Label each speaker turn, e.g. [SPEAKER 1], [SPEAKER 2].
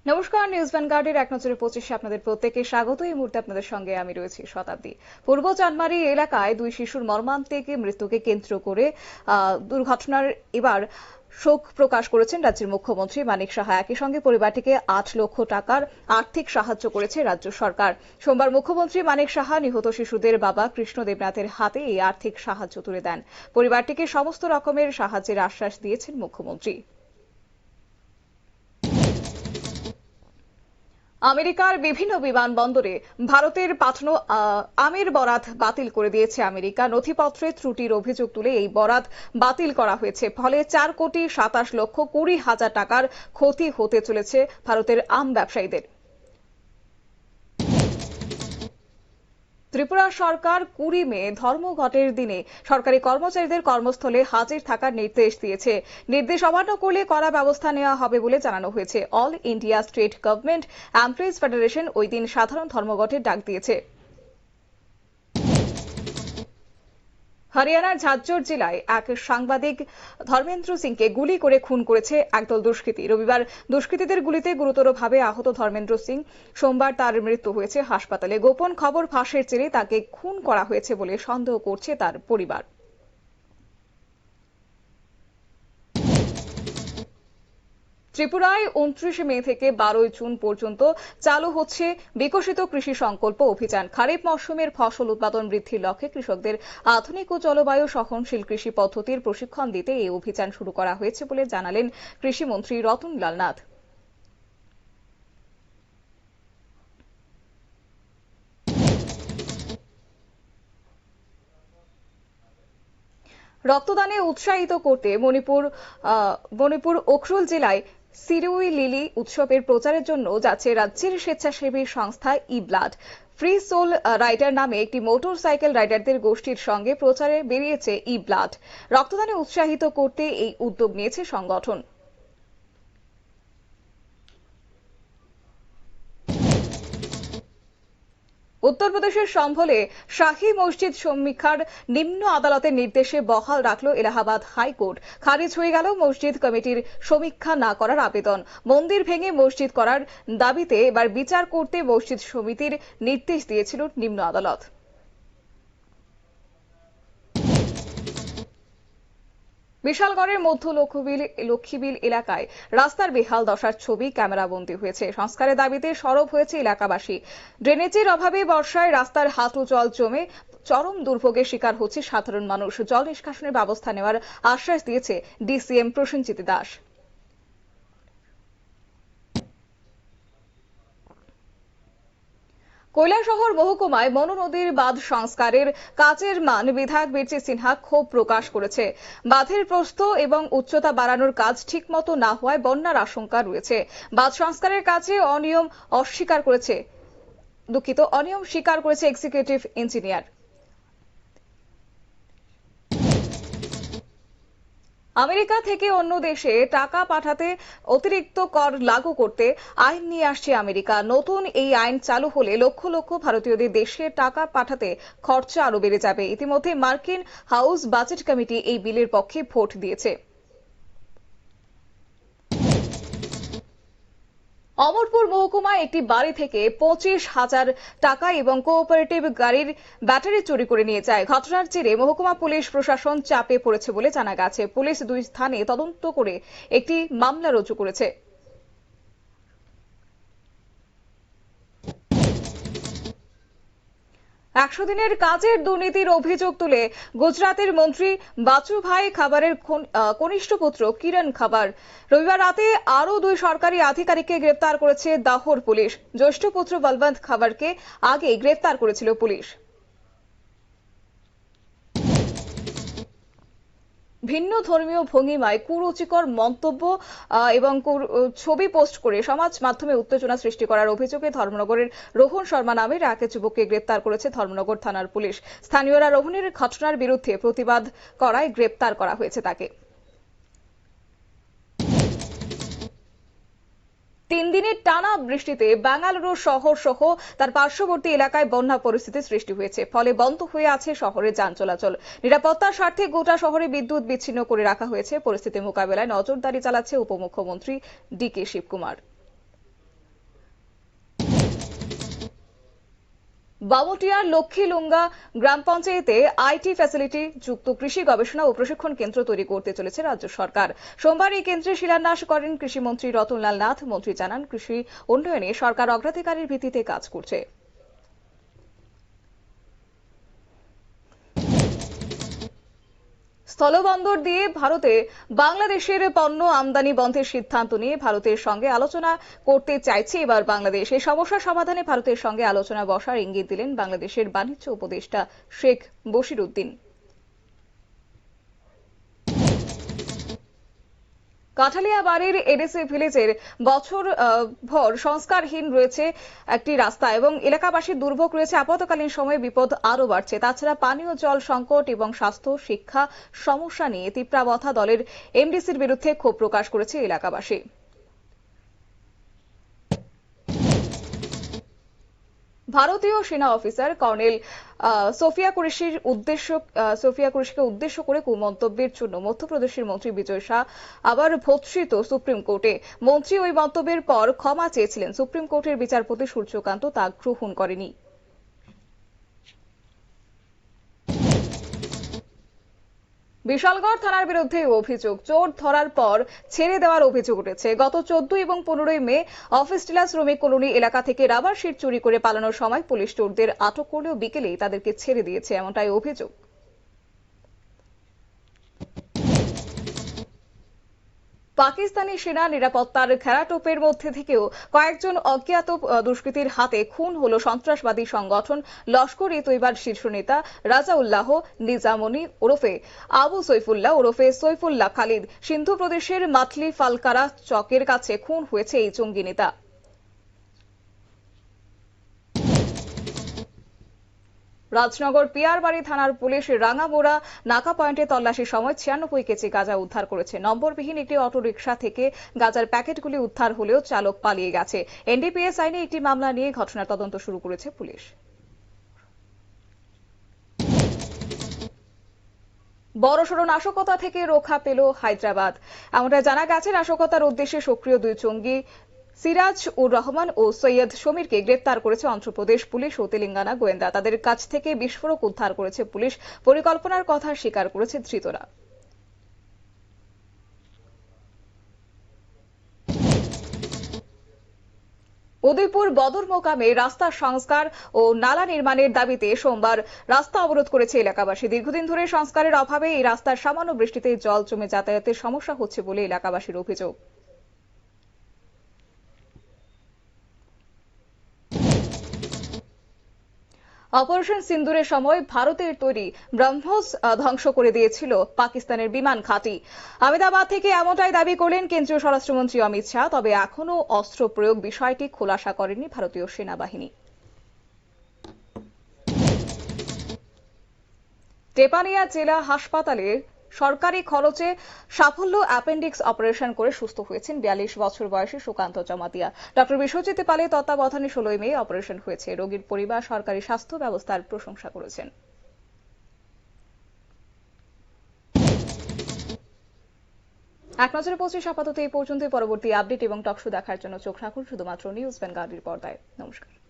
[SPEAKER 1] নমস্কার, নিউজ ভ্যানগার্ডের এক নজরে 25 আপনাদের প্রত্যেককে স্বাগত। এই মুহূর্তে আপনাদের সঙ্গে আমি রয়েছি শতাব্দী। পূর্ব চানমারি এলাকায় দুই শিশুর মর্মান্তিক মৃত্যুকে কেন্দ্র করে দুর্ঘটনার এবার শোক প্রকাশ করেছেন রাজ্যের মুখ্যমন্ত্রী মানিক সাহা। একই সঙ্গে পরিবারটিকে 8 লক্ষ টাকার আর্থিক সাহায্য করেছে রাজ্য সরকার। সোমবার মুখ্যমন্ত্রী মানিক সাহা নিহত শিশুদের বাবা কৃষ্ণ দেবনাথের হাতে এই আর্থিক সাহায্য তুলে দেন। পরিবারটিকে সমস্ত রকমের সাহায্যের আশ্বাস দিয়েছেন মুখ্যমন্ত্রী। আমেরিকার বিভিন্ন বিমানবন্দরে ভারতের পাঠানো আমের বরাত বাতিল করে দিয়েছে আমেরিকা। নথিপত্রে ত্রুটির অভিযোগ তুলে এই বরাত বাতিল করা হয়েছে। ফলে 4,27,20,000 টাকার ক্ষতি হতে চলেছে ভারতের আম ব্যবসায়ীদের। ত্রিপুরা সরকার 20 মে ধর্মঘটের দিনে সরকারি কর্মচারীদের কর্মস্থলে হাজির থাকার নির্দেশ দিয়েছে। নির্দেশ অমান্য করলে কড়া ব্যবস্থা নেওয়া হবে বলে জানানো হয়েছে। All India state government employees federation ওই দিন সাধারণ ধর্মঘটের ডাক দিয়েছে। হরিয়ানার ঝাজ্জর জেলায় এক সাংবাদিক ধর্মেন্দ্র সিংকে গুলি করে খুন করেছে একদল দুষ্কৃতী। রবিবার দুষ্কৃতীদের গুলিতে গুরুতরভাবে আহত ধর্মেন্দ্র সিং সোমবার তার মৃত্যু হয়েছে হাসপাতালে। গোপন খবর ফাঁসের জেরে তাকে খুন করা হয়েছে বলে সন্দেহ করছে তার পরিবার। ত্রিপুরায় 29 মে থেকে 12 জুন পর্যন্ত চালু হচ্ছে বিকশিত কৃষি সংকল্প অভিযান। খারিফ মৌসুমের ফসল উৎপাদন বৃদ্ধির লক্ষ্যে কৃষকদের আধুনিক ও জলবায়ু সহনশীল কৃষি পদ্ধতির প্রশিক্ষণ দিতে এই অভিযান শুরু করা হয়েছে বলে জানালেন কৃষিমন্ত্রী রতনলাল নাথ। রক্তদানে উৎসাহিত করতে মণিপুর উখরুল জেলায় সিরুই লিলি উৎসবের প্রচারের জন্য যাচ্ছে রাজ্যের স্বেচ্ছাসেবী সংস্থা ই ব্লাড। ফ্রি সোল রাইডার নামে একটি মোটর সাইকেল রাইডারদের গোষ্ঠীর সঙ্গে প্রচারে বেরিয়েছে ই ব্লাড। রক্তদানে উৎসাহিত করতে এই উদ্যোগ নিয়েছে সংগঠন। উত্তরপ্রদেশের সম্ভলে শাহী মসজিদ সমীক্ষার নিম্ন আদালতের নির্দেশে বহাল রাখল এলাহাবাদ হাইকোর্ট। খারিজ হয়ে গেল মসজিদ কমিটির সমীক্ষা না করার আবেদন। মন্দির ভেঙে মসজিদ করার দাবিতে এবার বিচার করতে মসজিদ সমিতির নির্দেশ দিয়েছিল নিম্ন আদালত। বিশালগড়ের মধ্য লক্ষ্মীবিল এলাকায় রাস্তার বেহাল দশার ছবি ক্যামেরাবন্দী হয়েছে। সংস্কারের দাবিতে সরব হয়েছে এলাকাবাসী। ড্রেনেজের অভাবে বর্ষায় রাস্তার হাঁটু জল জমে চরম দুর্ভোগের শিকার হচ্ছে সাধারণ মানুষ। জল নিষ্কাশনের ব্যবস্থা নেওয়ার আশ্বাস দিয়েছে ডিসিএম প্রসেনজিৎ দাস। কৈলাসহর মহকুমায় মনু নদীর বাঁধ সংস্কারের কাজের মান বিধায়ক বীরজি সিনহা ক্ষোভ প্রকাশ করেছে। বাঁধের প্রস্থ এবং উচ্চতা বাড়ানোর কাজ ঠিকমতো না হওয়ায় বন্যার আশঙ্কা রয়েছে। বাঁধ সংস্কারের কাজে অনিয়ম স্বীকার করেছে এক্সিকিউটিভ ইঞ্জিনিয়ার। আমেরিকা থেকে অন্য দেশে টাকা পাঠাতে অতিরিক্ত কর লাগু করতে আইন নিয়ে আসছে আমেরিকা। নতুন এই আইন চালু হলে লক্ষ লক্ষ ভারতীয়দের দেশে টাকা পাঠাতে খরচা আরো বেড়ে যাবে। ইতিমধ্যে মার্কিন হাউস বাজেট কমিটি এই বিলের পক্ষে ভোট দিয়েছে। অমরপুর মহকুমায় একটি বাড়ি থেকে 25,000 টাকা এবং কোঅপারেটিভ গাড়ির ব্যাটারি চুরি করে নিয়ে যায়। ঘটনার জেরে মহকুমা পুলিশ প্রশাসন চাপে পড়েছে বলে জানা গেছে। পুলিশ 2 স্থানে তদন্ত করে একটি মামলা রুজু করেছে। একশো দিনের কাজের দুর্নীতির অভিযোগ তুলে গুজরাতের মন্ত্রী বাচুভাই খাবারের কনিষ্ঠ পুত্র কিরণ খাবার রবিবার রাতে আরও 2 সরকারি আধিকারিককে গ্রেপ্তার করেছে দাহোর পুলিশ। জ্যেষ্ঠ পুত্র বলবন্ত খাবারকে আগেই গ্রেপ্তার করেছিল পুলিশ। ভিন্ন ধর্মীয় ভঙ্গিমায় কুরুচিকর মন্তব্য এবং ছবি পোস্ট করে সমাজ মাধ্যমে উত্তেজনা সৃষ্টি করার অভিযোগে ধর্মনগরের রোহন শর্মা নামের এক যুবককে গ্রেপ্তার করেছে ধর্মনগর থানার পুলিশ। স্থানীয়রা রোহনের ঘটনার বিরুদ্ধে প্রতিবাদ করায় গ্রেপ্তার করা হয়েছে তাকে। 3 দিনের টানা বৃষ্টিতে বেঙ্গালুরু শহর সহ তার পার্শ্ববর্তী এলাকায় বন্যা পরিস্থিতি সৃষ্টি হয়েছে। ফলে বন্ধ হয়ে আছে শহরের যান চলাচল। নিরাপত্তার স্বার্থে গোটা শহরে বিদ্যুৎ বিচ্ছিন্ন করে রাখা হয়েছে। পরিস্থিতি মোকাবেলায় নজরদারি চালাচ্ছে উপমুখ্যমন্ত্রী ডি কে শিবকুমার। বামুটিয়ার লক্ষ্মীলুঙ্গা গ্রাম পঞ্চায়েতে আইটি ফ্যাসিলিটি যুক্ত কৃষি গবেষণা ও প্রশিক্ষণ কেন্দ্র তৈরি করতে চলেছে রাজ্য সরকার। সোমবার এই কেন্দ্রের শিলান্যাস করেন কৃষিমন্ত্রী রতনলাল নাথ। মন্ত্রী জানান, কৃষি উন্নয়নে সরকার অগ্রাধিকারের ভিত্তিতে কাজ করছে। স্থলবন্দর দিয়ে ভারতে বাংলাদেশের পণ্য আমদানি বন্ধের সিদ্ধান্ত নিয়ে ভারতের সঙ্গে আলোচনা করতে চাইছে এবার বাংলাদেশ। এই সমস্যা সমাধানে ভারতের সঙ্গে আলোচনা বসার ইঙ্গিত দিলেন বাংলাদেশের বাণিজ্য উপদেষ্টা শেখ বশির উদ্দিন। কাঠালিয়া বাড়ির এডিসি ভিলেজের বছর ভর সংস্কারহীন রয়েছে একটি রাস্তা এবং এলাকাবাসীর দুর্ভোগ রয়েছে। আপতকালীন সময়ে বিপদ আরও বাড়ছে। তাছাড়া পানীয় জল সংকট এবং স্বাস্থ্য শিক্ষা সমস্যা নিয়ে তীব্রাবথা দলের এমডিসির বিরুদ্ধে ক্ষোভ প্রকাশ করেছে এলাকাবাসী। ভারতীয় সেনা অফিসার কর্নেল সোফিয়া কুরেশিকে উদ্দেশ্য করে কুমন্তব্যের জন্য মধ্যপ্রদেশের মন্ত্রী বিজয় শাহ আবার ভর্ৎসিত সুপ্রিম কোর্টে। মন্ত্রী ওই মন্তব্যের পর ক্ষমা চেয়েছিলেন। সুপ্রিম কোর্টের বিচারপতি সূর্যকান্ত তা গ্রহণ করেনি। বিশালগড় থানার বিরুদ্ধে অভিযোগ, চোর ধরার পর ছেড়ে দেওয়ার অভিযোগ উঠেছে। গত 14 এবং 15 মে অফিস ডিলার শ্রমিক কলোনি এলাকা থেকে রাবার শিট চুরি করে পালানোর সময় পুলিশ চোরদের আটক করলেও বিকেলেই তাদেরকে ছেড়ে দিয়েছে, এমনটাই অভিযোগ। পাকিস্তানি সেনা নিরাপত্তার ঘেরাটোপের মধ্যে থেকেও কয়েকজন অজ্ঞাত দুষ্কৃতীর হাতে খুন হল সন্ত্রাসবাদী সংগঠন লস্কর-ই-তৈবার শীর্ষ নেতা রাজাউল্লাহ নিজামনি ওরফে আবু সৈফুল্লাহ ওরফে সৈফুল্লাহ খালিদ। সিন্ধু প্রদেশের মাটলি ফালকারা চকের কাছে খুন হয়েছে এই জঙ্গি নেতা। রাজনগর পিয়ারবাড়ি থানার পুলিশ রাঙামোড়া নাকা পয়েন্টে তল্লাশির সময় 96 কেজি গাঁজা উদ্ধার করেছে। নম্বরবিহীন একটি অটোরিকশা থেকে গাঁজার প্যাকেটগুলি উদ্ধার হলেও চালক পালিয়ে গেছে। এনডিপিএস আইনে একটি মামলা নিয়ে ঘটনার তদন্ত শুরু করেছে পুলিশ। বড়সড় নাশকতা থেকে রক্ষা পেল হায়দ্রাবাদ। এমনটা জানা গেছে, নাশকতার উদ্দেশ্যে সক্রিয় দুই জঙ্গি সিরাজ উর রহমান ও সৈয়দ সমীরকে গ্রেপ্তার করেছে অন্ধ্রপ্রদেশ পুলিশ ও তেলেঙ্গানা গোয়েন্দা। তাদের কাছ থেকে বিস্ফোরক উদ্ধার করেছে পুলিশ। পরিকল্পনার কথা স্বীকার করেছে ধৃতরা। উদয়পুর বদর মোকামে রাস্তা সংস্কার ও নালা নির্মাণের দাবিতে সোমবার রাস্তা অবরোধ করেছে এলাকাবাসী। দীর্ঘদিন ধরে সংস্কারের অভাবে এই রাস্তার সামান্য বৃষ্টিতে জল জমে যাতায়াতের সমস্যা হচ্ছে বলে এলাকাবাসীর অভিযোগ। অপারেশন সিন্দুরের সময় ভারতের তৈরি ব্রহ্মোস ধ্বংস করে দিয়েছিল পাকিস্তানের বিমান ঘাঁটি। আহমেদাবাদ থেকে এমনটাই দাবি করলেন কেন্দ্রীয় স্বরাষ্ট্রমন্ত্রী অমিত শাহ। তবে এখনও অস্ত্র প্রয়োগ বিষয়টি খোলাসা করেনি ভারতীয় সেনাবাহিনী। টেপানিয়া জেলা হাসপাতালে সরকারি খরচে সাফল্য অ্যাপেন্ডিক্স অপারেশন করে সুস্থ হয়েছেন 42 বছর বয়সী সুকান্ত জমাতিয়া। ডক্টর বিশ্বজিৎ পালের তত্ত্বাবধানে 16 মে অপারেশন হয়েছে। রোগীর পরিবার সরকারি স্বাস্থ্য ব্যবস্থার প্রশংসা করেছেন। এক নজরে 25 আপাতত এই পর্যন্ত। পরবর্তী আপডেট এবং টকশো দেখার জন্য চোখ রাখুন শুধুমাত্র নিউজ ভ্যানগার্ডের পর্দায়। নমস্কার।